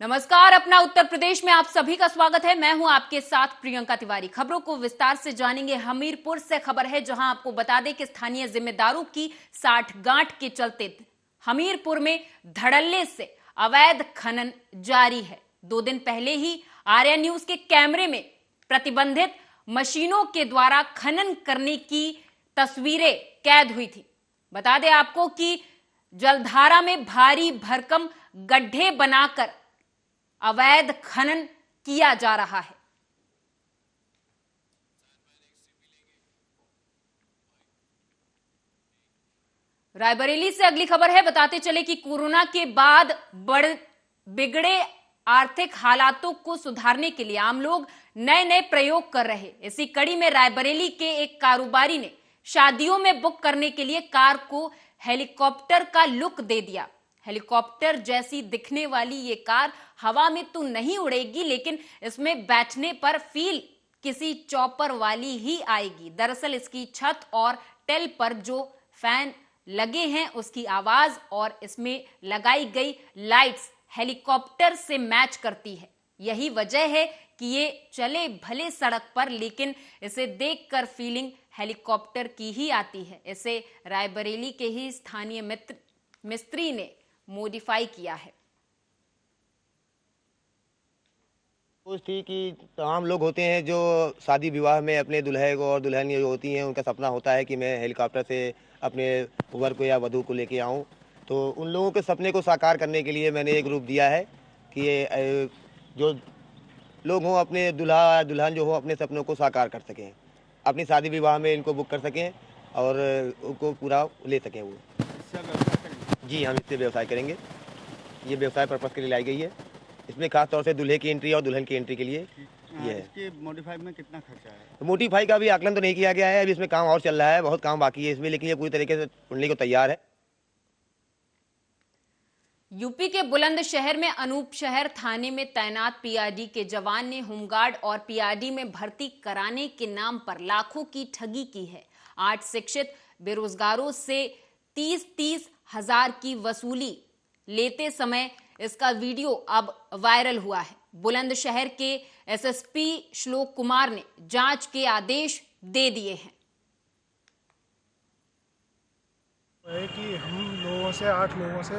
नमस्कार, अपना उत्तर प्रदेश में आप सभी का स्वागत है। मैं हूं आपके साथ प्रियंका तिवारी। खबरों को विस्तार से जानेंगे। हमीरपुर से खबर है, जहां आपको बता दें कि स्थानीय जिम्मेदारों की साठगांठ के चलते हमीरपुर में धड़ल्ले से अवैध खनन जारी है। 2 दिन पहले ही आर्या न्यूज के कैमरे में प्रतिबंधित मशीनों के द्वारा खनन करने की तस्वीरें कैद हुई थी। बता दें आपको कि जलधारा में भारी भरकम गड्ढे बनाकर अवैध खनन किया जा रहा है। रायबरेली से अगली खबर है। बताते चले कि कोरोना के बाद बिगड़े आर्थिक हालातों को सुधारने के लिए आम लोग नए नए प्रयोग कर रहे। इसी कड़ी में रायबरेली के एक कारोबारी ने शादियों में बुक करने के लिए कार को हेलीकॉप्टर का लुक दे दिया। हेलीकॉप्टर जैसी दिखने वाली ये कार हवा में तो नहीं उड़ेगी, लेकिन इसमें बैठने पर फील किसी चॉपर वाली ही आएगी। दरअसल इसकी छत और टेल पर जो फैन लगे हैं उसकी आवाज और इसमें लगाई गई लाइट्स हेलीकॉप्टर से मैच करती है। यही वजह है कि ये चले भले सड़क पर, लेकिन इसे देखकर फीलिंग हेलीकॉप्टर की ही आती है। इसे रायबरेली के ही स्थानीय मिस्त्री ने मॉडिफाई किया है। सोच थी कि तमाम लोग होते हैं जो शादी विवाह में अपने दुल्हे को और दुल्हन जो होती हैं उनका सपना होता है कि मैं हेलीकॉप्टर से अपने वर को या वधू को लेके आऊं। तो उन लोगों के सपने को साकार करने के लिए मैंने एक रूप दिया है कि ये जो लोग हों अपने दूल्हा दुल्हन जो हो अपने सपनों को साकार कर सकें, अपनी शादी विवाह में इनको बुक कर सकें और उनको पूरा ले सकें। वो जी हम इससे व्यवसाय करेंगे। ये व्यवसाय पर्पस के लिए लाई गई है। इसमें खास तौर से दूल्हे की एंट्री और दुल्हन की एंट्री के लिए ये है। इसके मॉडिफाई में कितना खर्चा है? तो मोडिफाई का भी आकलन तो नहीं किया गया है, अभी इसमें काम और चल रहा है, बहुत काम बाकी है इसमें, लेकिन ये पूरी तरीके से उड़ने को तैयार है। यूपी के बुलंदशहर में अनूप शहर थाने में तैनात पीआरडी के जवान ने होमगार्ड और पीआरडी में भर्ती कराने के नाम पर लाखों की ठगी की है। 8 शिक्षित बेरोजगारों से 30-30 हजार की वसूली लेते समय इसका वीडियो अब वायरल हुआ है। बुलंदशहर के एसएसपी श्लोक कुमार ने जांच के आदेश दे दिए हैं। कि हम लोगों से 8 लोगों से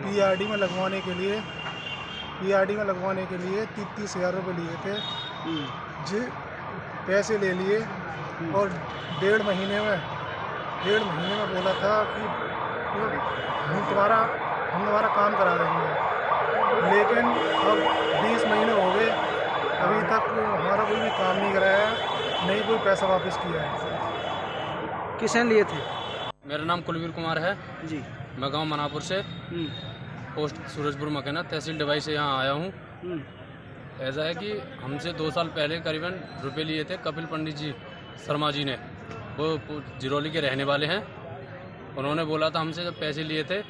पीआरडी में लगवाने के लिए 30-30 हजार रुपये लिए थे जी। पैसे ले लिए और 1.5 महीने में बोला था कि हम तुम्हारा काम करा देंगे, लेकिन अब 20 महीने हो गए, अभी तक हमारा कोई भी काम नहीं कराया, नहीं कोई पैसा वापस किया है। किसने लिए थे? मेरा नाम कुलवीर कुमार है जी। मैं गांव मनापुर से पोस्ट सूरजपुर मकैना तहसील डिवाई से यहाँ आया हूँ। ऐसा है कि हमसे 2 साल पहले करीबन रुपए लिए थे कपिल पंडित जी शर्मा जी ने, वो जिरौली के रहने वाले हैं। उन्होंने बोला था हमसे जब पैसे लिए थे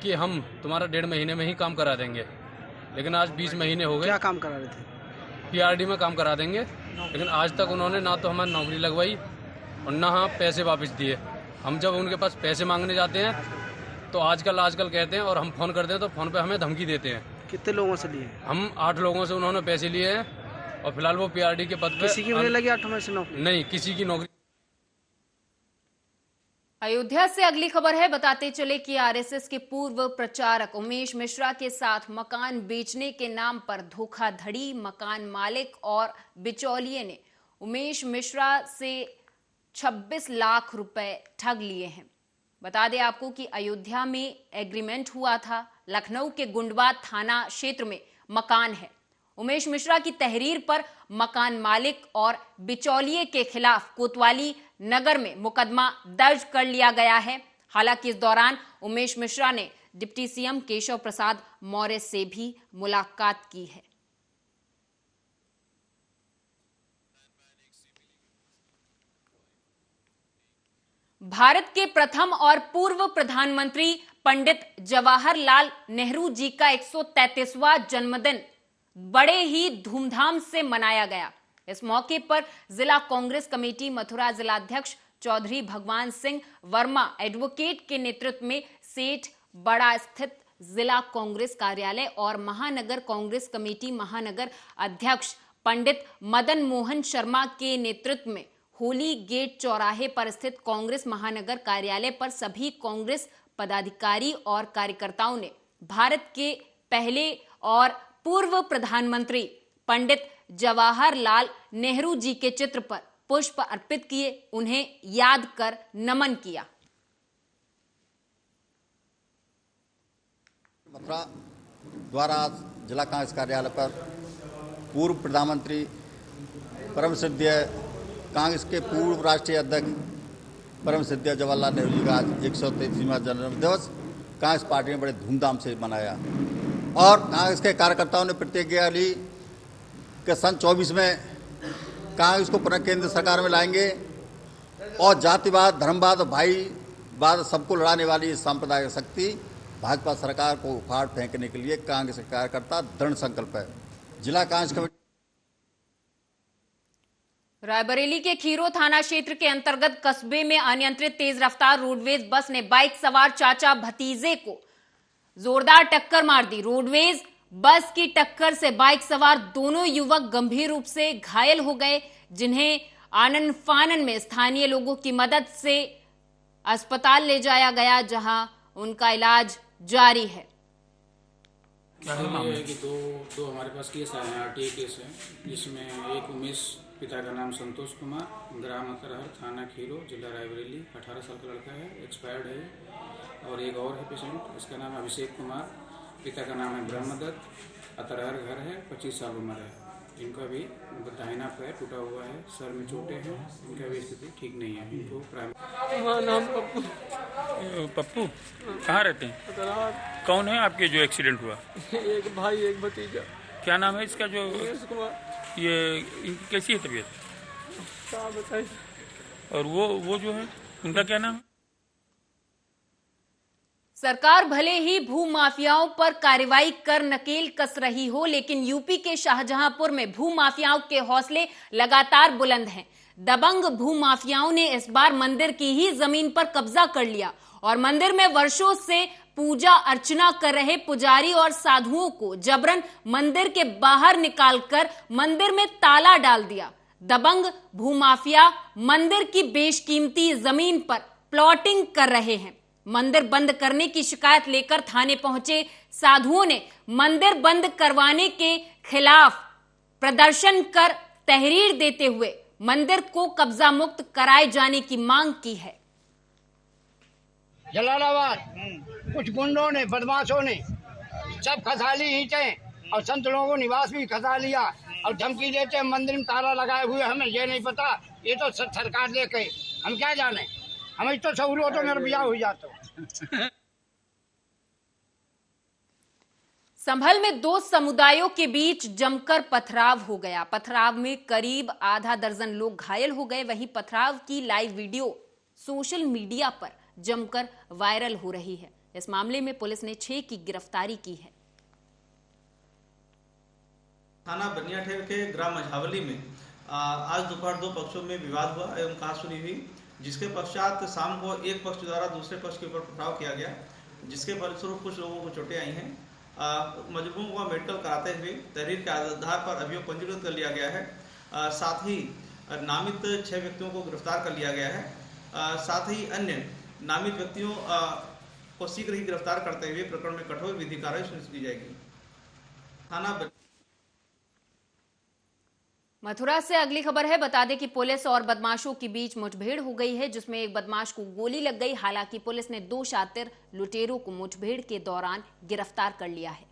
कि हम तुम्हारा 1.5 महीने में ही काम करा देंगे, लेकिन आज 20 महीने हो गए। क्या काम करा रहे थे? पीआरडी में काम करा देंगे, लेकिन आज तक उन्होंने ना तो हमारी नौकरी लगवाई और ना हाँ पैसे वापस दिए। हम जब उनके पास पैसे मांगने जाते हैं तो आजकल कहते हैं, और हम फ़ोन करते हैं तो फ़ोन पे हमें धमकी देते हैं। कितने लोगों से लिए? हम 8 लोगों से उन्होंने पैसे लिए हैं और फिलहाल वो पीआरडी के पद पे। किसी की लगी 8 में से नौकरी? नहीं, किसी की नौकरी। अयोध्या से अगली खबर है। बताते चले कि आरएसएस के पूर्व प्रचारक उमेश मिश्रा के साथ मकान बेचने के नाम पर धोखाधड़ी। मकान मालिक और बिचौलिए ने उमेश मिश्रा से 26 लाख रुपए ठग लिए हैं। बता दें आपको कि अयोध्या में एग्रीमेंट हुआ था। लखनऊ के गुंडवा थाना क्षेत्र में मकान है। उमेश मिश्रा की तहरीर पर मकान मालिक और बिचौलिए के खिलाफ कोतवाली नगर में मुकदमा दर्ज कर लिया गया है। हालांकि इस दौरान उमेश मिश्रा ने डिप्टी सीएम केशव प्रसाद मौर्य से भी मुलाकात की है। भारत के प्रथम और पूर्व प्रधानमंत्री पंडित जवाहरलाल नेहरू जी का 133वां जन्मदिन बड़े ही धूमधाम से मनाया गया। इस मौके पर जिला कांग्रेस कमेटी मथुरा जिलाध्यक्ष चौधरी भगवान सिंह वर्मा एडवोकेट के नेतृत्व में सेठ बड़ा स्थित जिला कांग्रेस कार्यालय और महानगर कांग्रेस कमेटी महानगर अध्यक्ष पंडित मदन मोहन शर्मा के नेतृत्व में होली गेट चौराहे पर स्थित कांग्रेस महानगर कार्यालय पर सभी कांग्रेस पदाधिकारी और कार्यकर्ताओं ने भारत के पहले और पूर्व प्रधानमंत्री पंडित जवाहरलाल नेहरू जी के चित्र पर पुष्प अर्पित किए, उन्हें याद कर नमन किया। मथुरा द्वारा जिला कांग्रेस कार्यालय पर पूर्व प्रधानमंत्री परम श्रद्धेय कांग्रेस के पूर्व राष्ट्रीय अध्यक्ष परम श्रद्धेय जवाहरलाल नेहरू जी का आज 133वां जन्म दिवस कांग्रेस पार्टी ने बड़े धूमधाम से मनाया और कांग्रेस के कार्यकर्ताओं ने प्रतिज्ञा ली कि सन 24 में कांग्रेस को पुनः केंद्र सरकार में लाएंगे और जातिवाद, धर्मवाद और भाईवाद सबको लड़ाने वाली सांप्रदायिक शक्ति भाजपा सरकार को उखाड़ फेंकने के लिए कांग्रेस के कार्यकर्ता दृढ़ संकल्प है। जिला कांग्रेस कमेटी रायबरेली के खीरो थाना क्षेत्र के अंतर्गत कस्बे में अनियंत्रित तेज रफ्तार रोडवेज बस ने बाइक सवार चाचा भतीजे को जोरदार टक्कर मार दी। रोडवेज बस की टक्कर से बाइक सवार दोनों युवक गंभीर रूप से घायल हो गए, जिन्हें आनन फानन में स्थानीय लोगों की मदद से अस्पताल ले जाया गया, जहां उनका इलाज जारी है। क्या है कि दो हमारे पास केस आए हैं, आरटीए केस है, जिसमें एक उमेश पिता का नाम संतोष कुमार, ग्राम अतरहर, थाना खीरो, जिला रायबरेली, 18 साल का लड़का है, एक्सपायर्ड है। और एक और है पेशेंट, इसका नाम अभिषेक कुमार, पिता का नाम है ब्रह्मदत्त, अतरहर घर है, 25 साल उम्र है। इनका भी दाहिना पैर टूटा हुआ है, सर में चोटें हैं, इनका भी स्थिति ठीक नहीं है। इनको प्राइमरी नाम पप्पू कहाँ रहते हैं? कौन है आपके जो एक्सीडेंट हुआ? एक भाई एक भतीजा। क्या नाम है इसका? जो ये इनकी कैसी है तबीयत? क्या बताइए। और वो जो है उनका क्या नाम है? सरकार भले ही भू माफियाओं पर कार्रवाई कर नकेल कस रही हो, लेकिन यूपी के शाहजहांपुर में भू माफियाओं के हौसले लगातार बुलंद हैं। दबंग भू माफियाओं ने इस बार मंदिर की ही जमीन पर कब्जा कर लिया और मंदिर में वर्षों से पूजा अर्चना कर रहे पुजारी और साधुओं को जबरन मंदिर के बाहर निकालकर मंदिर में ताला डाल दिया। दबंग भूमाफिया मंदिर की बेशकीमती जमीन पर प्लॉटिंग कर रहे हैं। मंदिर बंद करने की शिकायत लेकर थाने पहुंचे साधुओं ने मंदिर बंद करवाने के खिलाफ प्रदर्शन कर तहरीर देते हुए मंदिर को कब्जा मुक्त कराए जाने की मांग की है। जलालाबाद कुछ गुंडों ने, बदमाशों ने सब खसा ली ईंटें और संत लोगों को निवास भी खसा लिया और धमकी देते हैं मंदिर में ताला लगाए हुए। हमें ये नहीं पता, ये तो सरकार लेके हम क्या जाने, हमें तो सहूलियत तो मेरा ब्याह हो जाता। संभल में दो समुदायों के बीच जमकर पथराव हो गया। पथराव में करीब आधा दर्जन लोग घायल हो गए। वहीं पथराव की लाइव वीडियो सोशल मीडिया पर जमकर वायरल हो रही है। इस मामले में पुलिस ने 6 की गिरफ्तारी की है। थाना बनियाठेर के ग्राम मझावली में आज दोपहर 2 पक्षों में विवाद हुआ एवं कहा सुनी हुई, जिसके पश्चात शाम को एक पक्ष द्वारा दूसरे पक्ष के ऊपर पथराव किया गया, जिसके फलस्वरूप कुछ लोगों को चोटें आई हैं। मजलूमों को मेडिकल कराते हुए तहरीर के आधार पर अभियोग पंजीकृत कर लिया गया है। साथ ही नामित 6 व्यक्तियों को गिरफ्तार कर लिया गया है। साथ ही अन्य नामित व्यक्तियों को शीघ्र ही गिरफ्तार करते हुए प्रकरण में कठोर विधि कार्रवाई सुनिश्चित की जाएगी। थाना मथुरा से अगली खबर है। बता दें कि पुलिस और बदमाशों के बीच मुठभेड़ हो गई है, जिसमें एक बदमाश को गोली लग गई। हालांकि पुलिस ने 2 शातिर लुटेरों को मुठभेड़ के दौरान गिरफ्तार कर लिया है।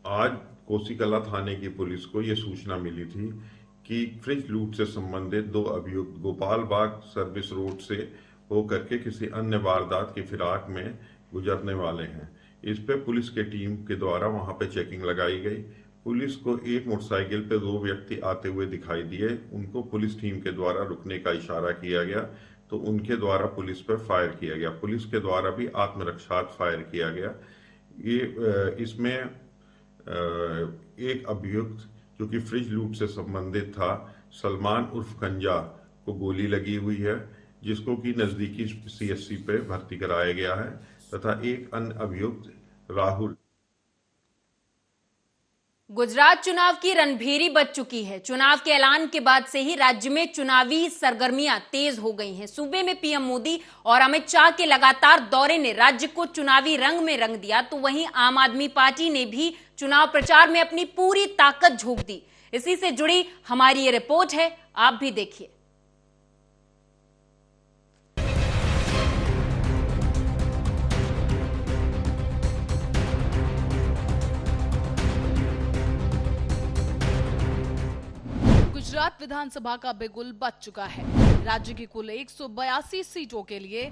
आज कोसीकला थाने की पुलिस को यह सूचना मिली थी कि फ्रिज लूट से संबंधित 2 अभियुक्त गोपाल बाग सर्विस रोड से होकर के किसी अन्य वारदात की फिराक में गुजरने वाले हैं। इस पे पुलिस के टीम के द्वारा वहां पे चेकिंग लगाई गई। पुलिस को एक मोटरसाइकिल पे 2 व्यक्ति आते हुए दिखाई दिए। उनको पुलिस टीम के द्वारा रुकने का इशारा किया गया तो उनके द्वारा पुलिस पर फायर किया गया। पुलिस के द्वारा भी आत्मरक्षार्थ फायर किया गया। ये इसमें एक अभियुक्त जो कि फ्रिज लूट से संबंधित था, सलमान उर्फ कंजा, को गोली लगी हुई है, जिसको कि नजदीकी CHC पे भर्ती कराया गया है तथा एक अन्य अभियुक्त राहुल। गुजरात चुनाव की रणभेरी बज चुकी है। चुनाव के ऐलान के बाद से ही राज्य में चुनावी सरगर्मियां तेज हो गई हैं। सूबे में पीएम मोदी और अमित शाह के लगातार दौरे ने राज्य को चुनावी रंग में रंग दिया, तो वहीं आम आदमी पार्टी ने भी चुनाव प्रचार में अपनी पूरी ताकत झोंक दी। इसी से जुड़ी हमारी ये रिपोर्ट है, आप भी देखिए। गुजरात विधानसभा का बिगुल बज चुका है। राज्य की कुल 182 सीटों के लिए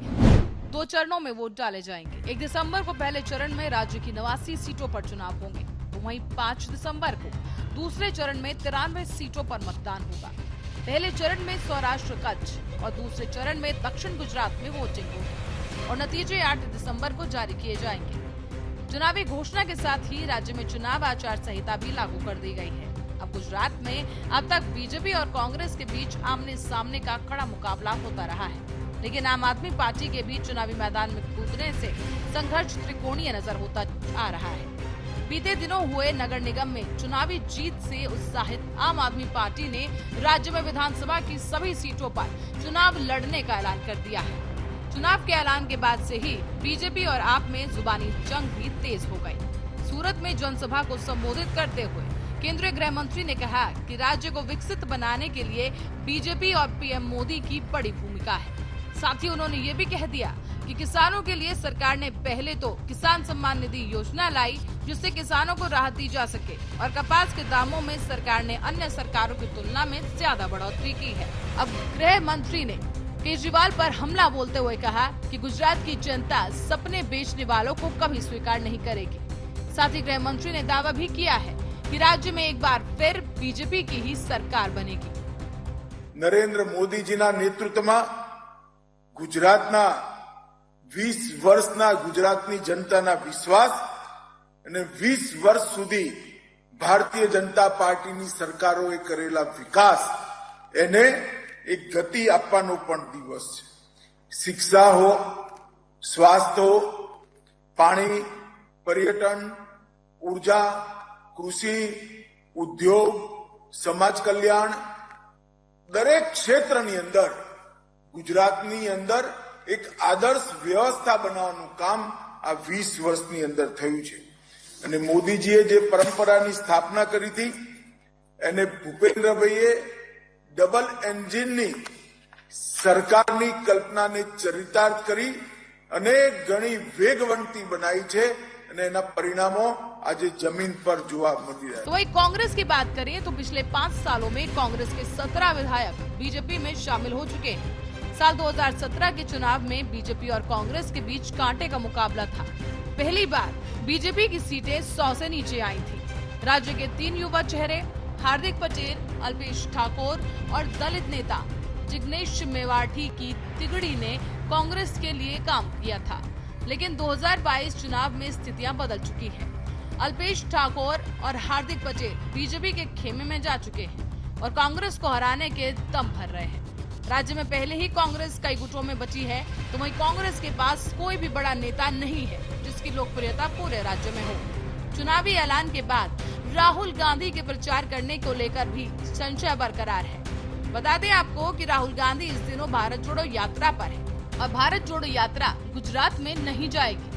2 चरणों में वोट डाले जाएंगे। 1 दिसंबर को पहले चरण में राज्य की 89 सीटों पर चुनाव होंगे, तो वहीं 5 दिसंबर को दूसरे चरण में 93 सीटों पर मतदान होगा। पहले चरण में सौराष्ट्र कच्छ और दूसरे चरण में दक्षिण गुजरात में वोटिंग होगी और नतीजे 8 दिसंबर को जारी किए जाएंगे। चुनावी घोषणा के साथ ही राज्य में चुनाव आचार संहिता भी लागू कर दी गई है। अब गुजरात में अब तक बीजेपी और कांग्रेस के बीच आमने सामने का कड़ा मुकाबला होता रहा है, लेकिन आम आदमी पार्टी के बीच चुनावी मैदान में कूदने से संघर्ष त्रिकोणीय नजर होता आ रहा है। बीते दिनों हुए नगर निगम में चुनावी जीत से उत्साहित आम आदमी पार्टी ने राज्य में विधानसभा की सभी सीटों पर चुनाव लड़ने का ऐलान कर दिया है। चुनाव के ऐलान के बाद से ही बीजेपी और आप में जुबानी जंग भी तेज हो गई। सूरत में जनसभा को संबोधित करते हुए केंद्रीय गृह मंत्री ने कहा कि राज्य को विकसित बनाने के लिए बीजेपी और पीएम मोदी की बड़ी भूमिका है। साथ ही उन्होंने ये भी कह दिया कि किसानों के लिए सरकार ने पहले तो किसान सम्मान निधि योजना लाई, जिससे किसानों को राहत दी जा सके, और कपास के दामों में सरकार ने अन्य सरकारों की तुलना में ज्यादा बढ़ोतरी की है। अब गृह मंत्री ने केजरीवाल पर हमला बोलते हुए कहा कि गुजरात की जनता सपने बेचने वालों को कभी स्वीकार नहीं करेगी। साथ ही गृह मंत्री ने दावा भी किया है कि राज्य में एक बार फिर बीजेपी की ही सरकार बनेगी। नरेंद्र मोदीजीના નેતૃત્વમાં ગુજરાતના 20 વર્ષના ગુજરાતની જનતાના વિશ્વાસ અને 20 વર્ષ સુધી ભારતીય જનતા પાર્ટીની સરકારોએ કરેલા વિકાસ એને એક ગતિ આપવાનો પણ દિવસ છે। શિક્ષા હો, સ્વાસ્થ્ય હો, પાણી, पर्यटन, ऊर्जा, कृषि, उद्योग, समाज कल्याण, दरेक क्षेत्रनी अंदर गुजरातनी अंदर एक आदर्श व्यवस्था बनावવાનું કામ આ 20 વર્ષની અંદર થયું છે। અને મોદીજીએ જે પરંપરાની સ્થાપના કરી હતી એને ભૂપેન્દ્રભાઈએ ડબલ એન્જિનની સરકારની કલ્પનાને ચરિતાર્થ કરી અને ઘણી વેગવંતી બનાવી છે અને એના પરિણામો आज जमीन पर जुआ मिली है। तो वही कांग्रेस की बात करें तो पिछले 5 सालों में कांग्रेस के 17 विधायक बीजेपी में शामिल हो चुके हैं। साल 2017 के चुनाव में बीजेपी और कांग्रेस के बीच कांटे का मुकाबला था। पहली बार बीजेपी की सीटें 100 से नीचे आई थी। राज्य के 3 युवा चेहरे हार्दिक पटेल, अल्पेश ठाकोर और दलित नेता जिग्नेश मेवाड़ी की तिगड़ी ने कांग्रेस के लिए काम किया था, लेकिन 2022 चुनाव में स्थितियां बदल चुकी है। अल्पेश ठाकोर और हार्दिक पटेल बीजेपी के खेमे में जा चुके हैं और कांग्रेस को हराने के दम भर रहे हैं। राज्य में पहले ही कांग्रेस कई गुटों में बची है, तो वहीं कांग्रेस के पास कोई भी बड़ा नेता नहीं है जिसकी लोकप्रियता पूरे राज्य में हो। चुनावी ऐलान के बाद राहुल गांधी के प्रचार करने को लेकर भी संशय बरकरार है। बता दें आपको कि राहुल गांधी इस दिनों भारत जोड़ो यात्रा पर है और भारत जोड़ो यात्रा गुजरात में नहीं जाएगी।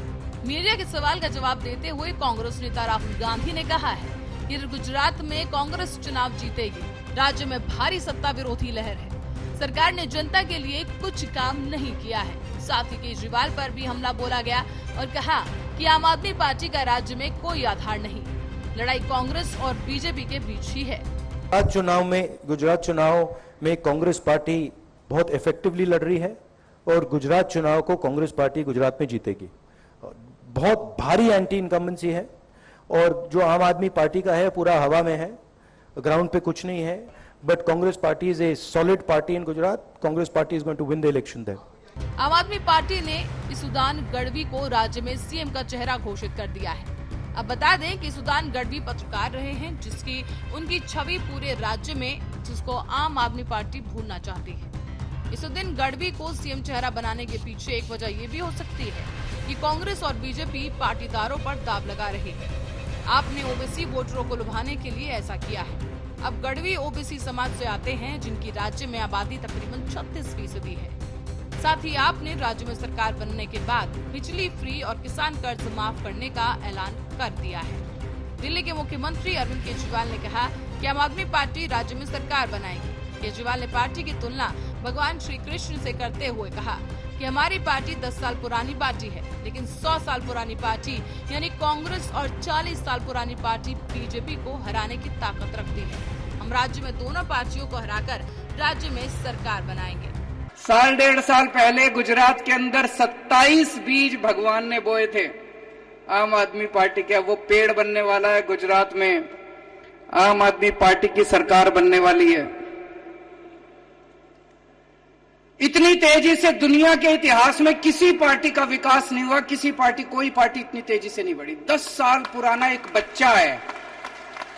मीडिया के सवाल का जवाब देते हुए कांग्रेस नेता राहुल गांधी ने कहा है कि गुजरात में कांग्रेस चुनाव जीतेगी। राज्य में भारी सत्ता विरोधी लहर है। सरकार ने जनता के लिए कुछ काम नहीं किया है। साथ ही केजरीवाल पर भी हमला बोला गया और कहा कि आम आदमी पार्टी का राज्य में कोई आधार नहीं। लड़ाई कांग्रेस और बीजेपी के बीच ही है। गुजरात चुनाव में कांग्रेस पार्टी बहुत इफेक्टिवली लड़ रही है और गुजरात चुनाव को कांग्रेस पार्टी गुजरात में जीतेगी। बहुत भारी एंटी इनकम्बेंसी है और जो आम आदमी पार्टी का है पूरा हवा में है, ग्राउंड पे कुछ नहीं है। But Congress party is a solid party in Gujarat. Congress party is going to win the election there. Aam Aadmi party ने इसुदान गढ़वी को राज्य में सीएम का चेहरा घोषित कर दिया है। अब बता दें कि इसुदान गढ़वी पत्रकार रहे हैं, जिसकी उनकी छवि पूरे राज्य में, जिसको आम आदमी पार्टी भूलना चाहती है। इसुद्दीन गढ़वी को सीएम चेहरा बनाने के पीछे एक वजह ये भी हो सकती है कि कांग्रेस और बीजेपी पाटीदारों पर दाव लगा रही है। आपने ओबीसी वोटरों को लुभाने के लिए ऐसा किया है। अब गढ़वी ओबीसी समाज से आते हैं, जिनकी राज्य में आबादी तकरीबन 36% है। साथ ही आपने राज्य में सरकार बनने के बाद बिजली फ्री और किसान कर्ज माफ करने का ऐलान कर दिया है। दिल्ली के मुख्यमंत्री अरविंद केजरीवाल ने कहा कि आम आदमी पार्टी राज्य में सरकार बनाएगी। केजरीवाल ने पार्टी की तुलना भगवान श्री कृष्ण से करते हुए कहा कि हमारी पार्टी 10 साल पुरानी पार्टी है, लेकिन 100 साल पुरानी पार्टी यानी कांग्रेस और 40 साल पुरानी पार्टी बीजेपी को हराने की ताकत रखती है। हम राज्य में दोनों पार्टियों को हराकर राज्य में सरकार बनाएंगे। 1.5 साल पहले गुजरात के अंदर 27 बीज भगवान ने बोए थे आम आदमी पार्टी के। वो पेड़ बनने वाला है। गुजरात में आम आदमी पार्टी की सरकार बनने वाली है। इतनी तेजी से दुनिया के इतिहास में किसी पार्टी का विकास नहीं हुआ। कोई पार्टी इतनी तेजी से नहीं बढ़ी। 10 साल पुराना एक बच्चा है,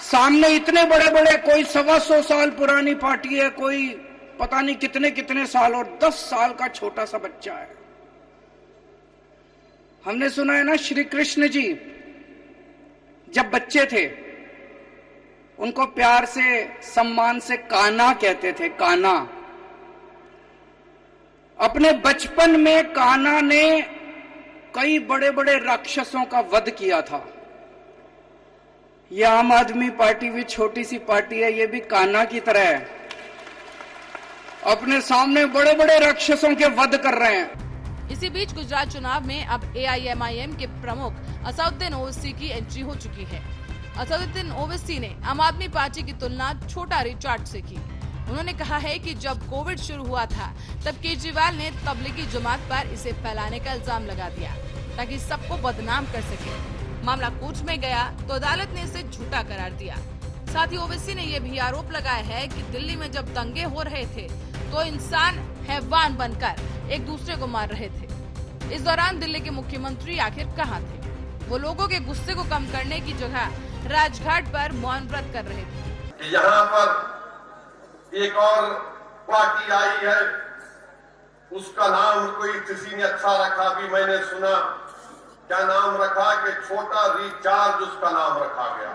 सामने इतने बड़े बड़े, कोई 125 साल पुरानी पार्टी है, कोई पता नहीं कितने कितने साल, और 10 साल का छोटा सा बच्चा है। हमने सुना है ना, श्री कृष्ण जी जब बच्चे थे उनको प्यार से, सम्मान से कान्हा कहते थे, कान्हा। अपने बचपन में कान्हा ने कई बड़े बड़े राक्षसों का वध किया था। यह आम आदमी पार्टी भी छोटी सी पार्टी है, ये भी कान्हा की तरह है, अपने सामने बड़े बड़े राक्षसों के वध कर रहे हैं। इसी बीच गुजरात चुनाव में अब AIMIM के प्रमुख असदुद्दीन ओवैसी की एंट्री हो चुकी है। असदुद्दीन ओवैसी ने आम आदमी पार्टी की तुलना छोटा रिचार्ड से की। उन्होंने कहा है कि जब कोविड शुरू हुआ था तब केजरीवाल ने तबलीगी जमात पर इसे फैलाने का इल्जाम लगा दिया ताकि सबको बदनाम कर सके। मामला कोर्ट में गया तो अदालत ने इसे झूठा करार दिया। साथ ही ओवैसी ने यह भी आरोप लगाया है कि दिल्ली में जब दंगे हो रहे थे तो इंसान हैवान बनकर एक दूसरे को मार रहे थे। इस दौरान दिल्ली के मुख्यमंत्री आखिर कहां थे? वो लोगों के गुस्से को कम करने की जगह राजघाट पर मौन व्रत कर रहे थे। यहाँ पर एक और पार्टी आई है, उसका नाम कोई किसी ने अच्छा रखा, भी मैंने सुना। क्या नाम रखा कि छोटा रिचार्ज उसका नाम रखा गया।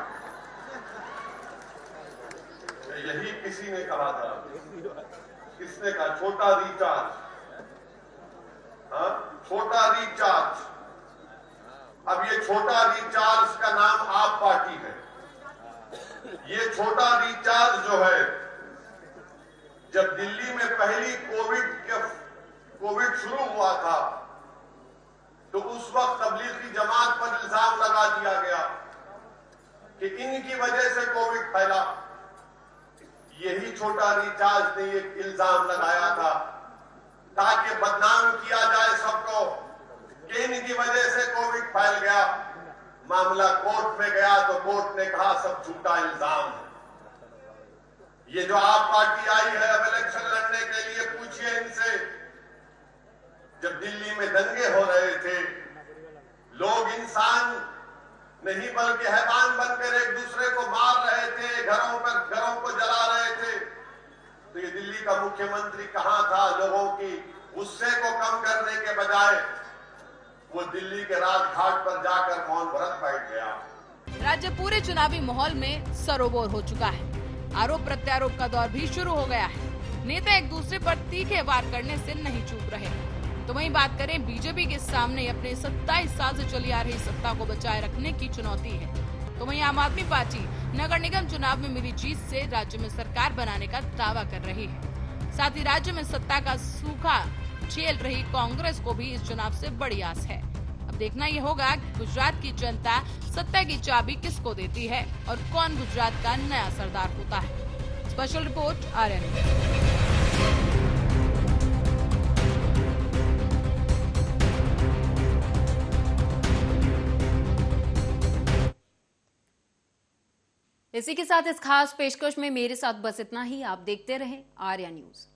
यही किसी ने कहा था। किसने कहा? छोटा रिचार्ज। हाँ, छोटा रिचार्ज। अब ये छोटा रिचार्ज का नाम आप पार्टी है। ये छोटा रिचार्ज जो है, जब दिल्ली में पहली कोविड शुरू हुआ था तो उस वक्त तबलीगी जमात पर इल्जाम लगा दिया गया कि इनकी वजह से कोविड फैला। यही छोटा रिचार्ज ने एक इल्जाम लगाया था ताकि बदनाम किया जाए सबको कि इनकी वजह से कोविड फैल गया। मामला कोर्ट में गया तो कोर्ट ने कहा सब झूठा इल्जाम है। ये जो आप पार्टी आई है अब इलेक्शन लड़ने के लिए, पूछिए इनसे। जब दिल्ली में दंगे हो रहे थे, लोग इंसान नहीं बल्कि हैवान बनकर एक दूसरे को मार रहे थे, घरों को जला रहे थे, तो ये दिल्ली का मुख्यमंत्री कहां था? लोगों की गुस्से को कम करने के बजाय वो दिल्ली के राजघाट पर जाकर मौन व्रत बैठ गया। राज्य पूरे चुनावी माहौल में सरोबोर हो चुका है। आरोप प्रत्यारोप का दौर भी शुरू हो गया है। नेता एक दूसरे पर तीखे वार करने से नहीं चूक रहे। तो वहीं बात करें बीजेपी के सामने अपने 27 साल से चली आ रही सत्ता को बचाए रखने की चुनौती है। तो वहीं आम आदमी पार्टी नगर निगम चुनाव में मिली जीत से राज्य में सरकार बनाने का दावा कर रही है। साथ ही राज्य में सत्ता का सूखा झेल रही कांग्रेस को भी इस चुनाव से बड़ी आस है। अब देखना ये होगा कि गुजरात की जनता सत्ता की चाबी किसको देती है और कौन गुजरात का नया सरदार होता है। Special report Aryan. इसी के साथ इस खास पेशकश में मेरे साथ बस इतना ही। आप देखते रहें आर्या न्यूज।